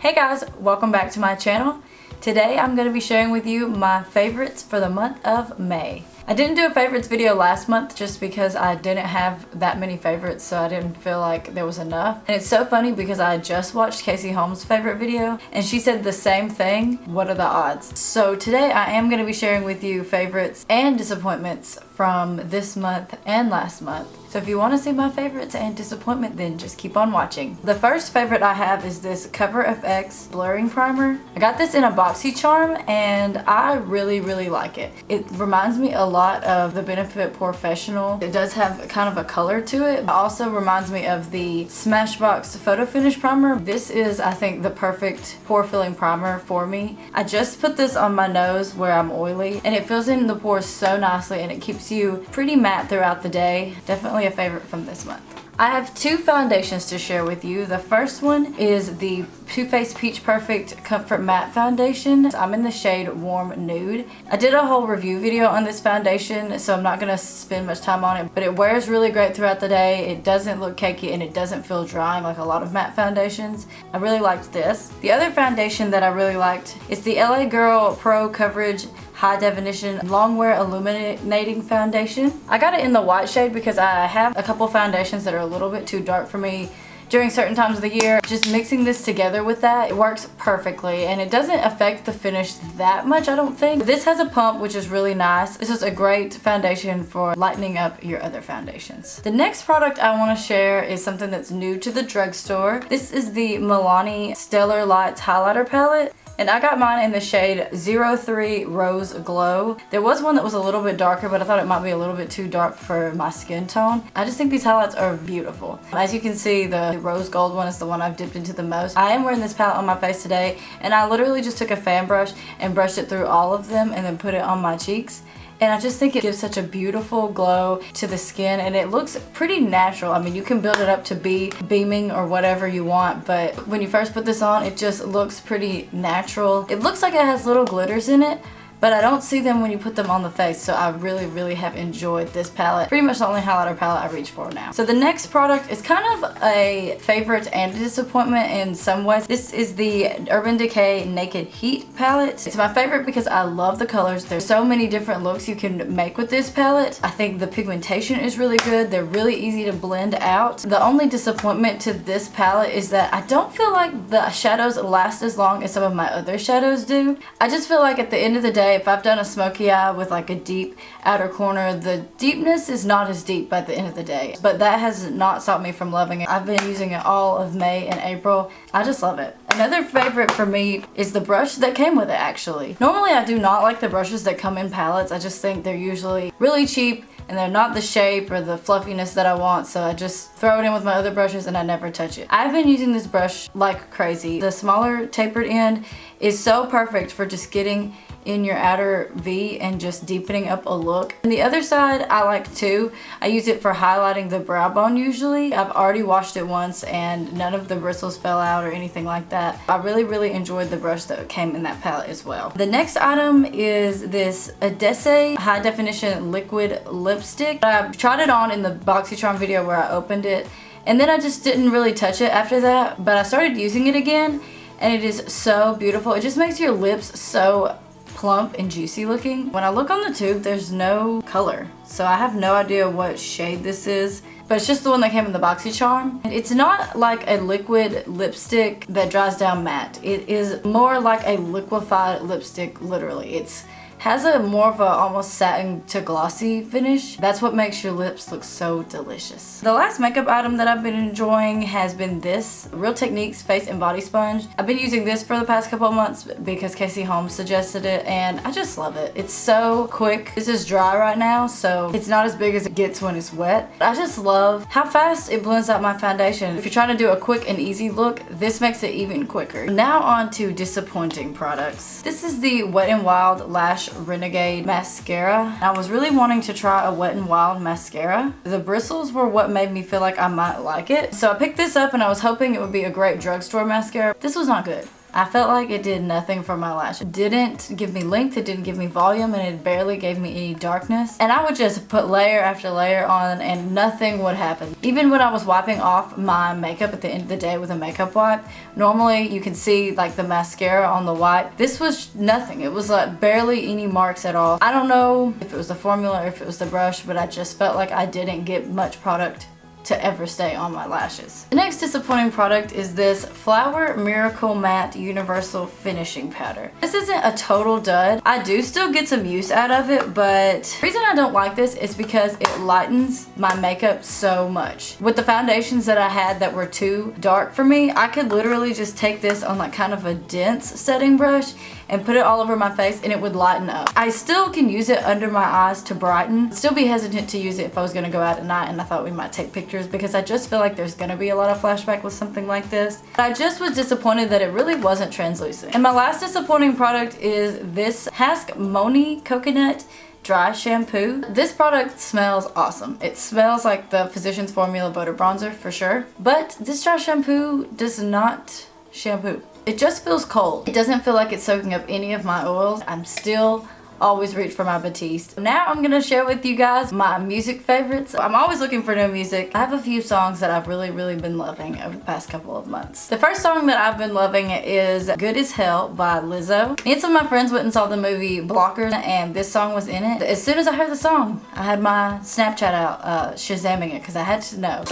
Hey guys, welcome back to my channel. Today I'm going to be sharing with you my favorites for the month of May. I didn't do a favorites video last month just because I didn't have that many favorites, so I didn't feel like there was enough. And it's so funny because I just watched Casey Holmes' favorite video and she said the same thing. What are the odds? So today I am going to be sharing with you favorites and disappointments from this month and last month. So if you want to see my favorites and disappointment, then just keep on watching. The first favorite I have is this Cover FX blurring primer. I got this in a Boxycharm and I really like it. It reminds me a lot of the Benefit Professional. It does have kind of a color to it. It also reminds me of the Smashbox Photo Finish Primer. This is, I think, the perfect pore filling primer for me. I just put this on my nose where I'm oily and it fills in the pores so nicely and it keeps you pretty matte throughout the day. Definitely a favorite from this month. I have two foundations to share with you. The first one is the Too Faced Peach Perfect Comfort Matte Foundation. I'm in the shade Warm Nude. I did a whole review video on this foundation, so I'm not going to spend much time on it, but it wears really great throughout the day. It doesn't look cakey and it doesn't feel drying like a lot of matte foundations. I really liked this. The other foundation that I really liked is the LA Girl Pro Coverage High Definition Longwear Illuminating Foundation. I got it in the white shade because I have a couple foundations that are a little bit too dark for me during certain times of the year. Just mixing this together with that, it works perfectly and it doesn't affect the finish that much, I don't think. This has a pump, which is really nice. This is a great foundation for lightening up your other foundations. The next product I want to share is something that's new to the drugstore. This is the Milani Stellar Lights Highlighter Palette. And I got mine in the shade 03 Rose Glow. There was one that was a little bit darker, but I thought it might be a little bit too dark for my skin tone. I just think these highlights are beautiful. As you can see, the rose gold one is the one I've dipped into the most. I am wearing this palette on my face today, and I literally just took a fan brush and brushed it through all of them and then put it on my cheeks. And I just think it gives such a beautiful glow to the skin and it looks pretty natural. I mean, you can build it up to be beaming or whatever you want, but when you first put this on, it just looks pretty natural. It looks like it has little glitters in it, but I don't see them when you put them on the face, so I really have enjoyed this palette. Pretty much the only highlighter palette I reach for now. So the next product is kind of a favorite and a disappointment in some ways. This is the Urban Decay Naked Heat palette. It's my favorite because I love the colors. There's so many different looks you can make with this palette. I think the pigmentation is really good. They're really easy to blend out. The only disappointment to this palette is that I don't feel like the shadows last as long as some of my other shadows do. I just feel like at the end of the day, if I've done a smoky eye with like a deep outer corner, the deepness is not as deep by the end of the day. But that has not stopped me from loving it. I've been using it all of May and April. I just love it. Another favorite for me is the brush that came with it, actually. Normally I do not like the brushes that come in palettes. I just think they're usually really cheap and they're not the shape or the fluffiness that I want, so I just throw it in with my other brushes and I never touch it. I've been using this brush like crazy. The smaller tapered end is so perfect for just getting in your outer V and just deepening up a look. And the other side I like too. I use it for highlighting the brow bone usually. I've already washed it once and none of the bristles fell out or anything like that. I really enjoyed the brush that came in that palette as well. The next item is this Adesse High Definition Liquid Lipstick. I tried it on in the Boxycharm video where I opened it and then I just didn't really touch it after that, but I started using it again and it is so beautiful. It just makes your lips so plump and juicy looking. When I look on the tube, there's no color, so I have no idea what shade this is, but it's just the one that came in the Boxycharm. It's not like a liquid lipstick that dries down matte. It is more like a liquefied lipstick, literally. It's has a more of a almost satin to glossy finish. That's what makes your lips look so delicious. The last makeup item that I've been enjoying has been this Real Techniques Face and Body Sponge. I've been using this for the past couple of months because Casey Holmes suggested it and I just love it. It's so quick. This is dry right now, so it's not as big as it gets when it's wet. I just love how fast it blends out my foundation. If you're trying to do a quick and easy look, this makes it even quicker. Now on to disappointing products. This is the Wet n Wild Lash Renegade mascara. I was really wanting to try a Wet n Wild mascara. The bristles were what made me feel like I might like it. So I picked this up and I was hoping it would be a great drugstore mascara. This was not good. I felt like it did nothing for my lash. It didn't give me length, it didn't give me volume, and it barely gave me any darkness. And I would just put layer after layer on and nothing would happen. Even when I was wiping off my makeup at the end of the day with a makeup wipe, normally you can see like the mascara on the wipe. This was nothing. It was like barely any marks at all. I don't know if it was the formula or if it was the brush, but I just felt like I didn't get much product to ever stay on my lashes. The next disappointing product is this Flower Miracle Matte Universal Finishing Powder. This isn't a total dud. I do still get some use out of it, but the reason I don't like this is because it lightens my makeup so much. With the foundations that I had that were too dark for me, I could literally just take this on like kind of a dense setting brush and put it all over my face and it would lighten up. I still can use it under my eyes to brighten. I'd still be hesitant to use it if I was gonna go out at night and I thought we might take pictures because I just feel like there's gonna be a lot of flashback with something like this. But I just was disappointed that it really wasn't translucent. And my last disappointing product is this Hask Monoi Coconut Dry Shampoo. This product smells awesome. It smells like the Physicians Formula Butter Bronzer for sure. But this dry shampoo does not shampoo. It just feels cold. It doesn't feel like it's soaking up any of my oils. I'm still always reach for my Batiste. Now I'm gonna share with you guys my music favorites. I'm always looking for new music. I have a few songs that I've really been loving over the past couple of months. The first song that I've been loving is Good as Hell by Lizzo. Me and some of my friends went and saw the movie Blockers and this song was in it. As soon as I heard the song, I had my Snapchat out Shazamming it because I had to know.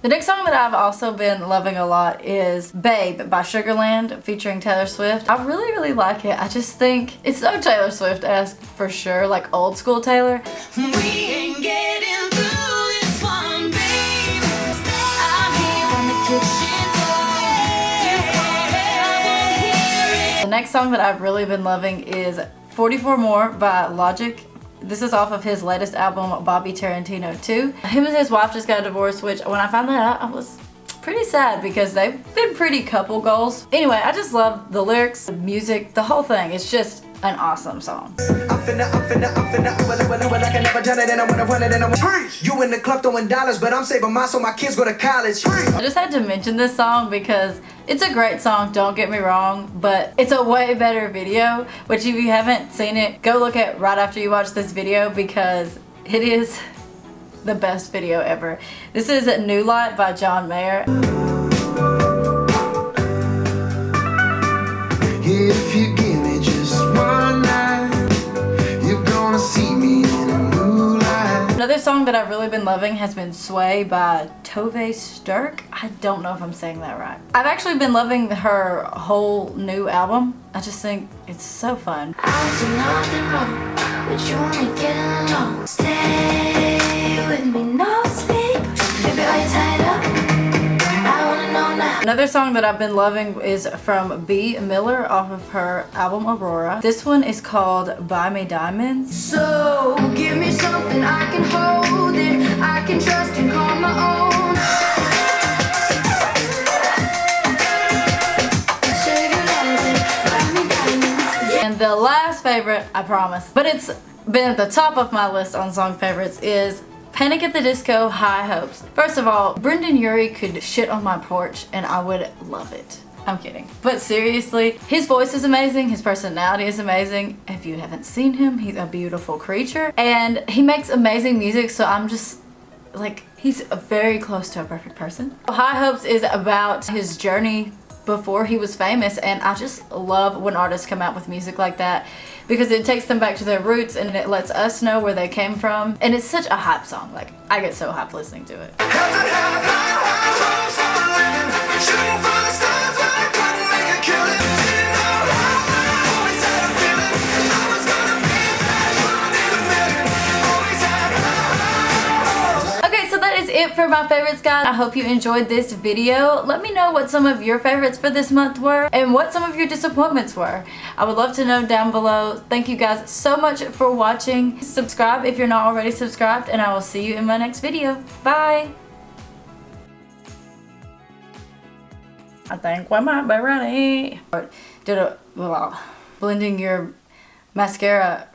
The next song that I've also been loving a lot is Babe by Sugarland featuring Taylor Swift. I really like it. I just think it's so Taylor Swift-esque for sure, like old school Taylor. We ain't getting through this one, babe. I'm here on the kitchen floor. The next song that I've really been loving is 44 More by Logic. This is off of his latest album, Bobby Tarantino 2. Him and his wife just got a divorce, which when I found that out, I was pretty sad because they've been pretty couple goals. Anyway, I just love the lyrics, the music, the whole thing. It's just an awesome song. You in the club throwing dollars, but I'm saving mine so my kids go to college. I just had to mention this song because it's a great song, don't get me wrong, but it's a way better video, which if you haven't seen it, go look at right after you watch this video because it is the best video ever. This is New Light by John Mayer. If you give me just one night, you're gonna see me in a new light. Another song that I've really been loving has been Sway by Tove Styrke. I don't know if I'm saying that right. I've actually been loving her whole new album. I just think it's so fun. I do nothing wrong, but you only getting along. Stay with me, no sleep. Baby, are you tied up? I wanna know now. Another song that I've been loving is from Bea Miller off of her album Aurora. This one is called Buy Me Diamonds. So give me something I can hold it, I can trust and call my own. Say you love it, buy me diamonds. And the last favorite, I promise, but it's been at the top of my list on song favorites, is Panic at the Disco, High Hopes. First of all, Brendan Urie could shit on my porch and I would love it. I'm kidding. But seriously, his voice is amazing, his personality is amazing. If you haven't seen him, he's a beautiful creature. And he makes amazing music, so I'm just like, he's very close to a perfect person. High Hopes is about his journey before he was famous, and I just love when artists come out with music like that because it takes them back to their roots and it lets us know where they came from, and it's such a hype song. Like, I get so hyped listening to it. It for my favorites, guys. I hope you enjoyed this video. Let me know what some of your favorites for this month were and what some of your disappointments were. I would love to know down below. Thank you guys so much for watching. Subscribe if you're not already subscribed, and I will see you in my next video. Bye. I think we might be ready. Blending your mascara.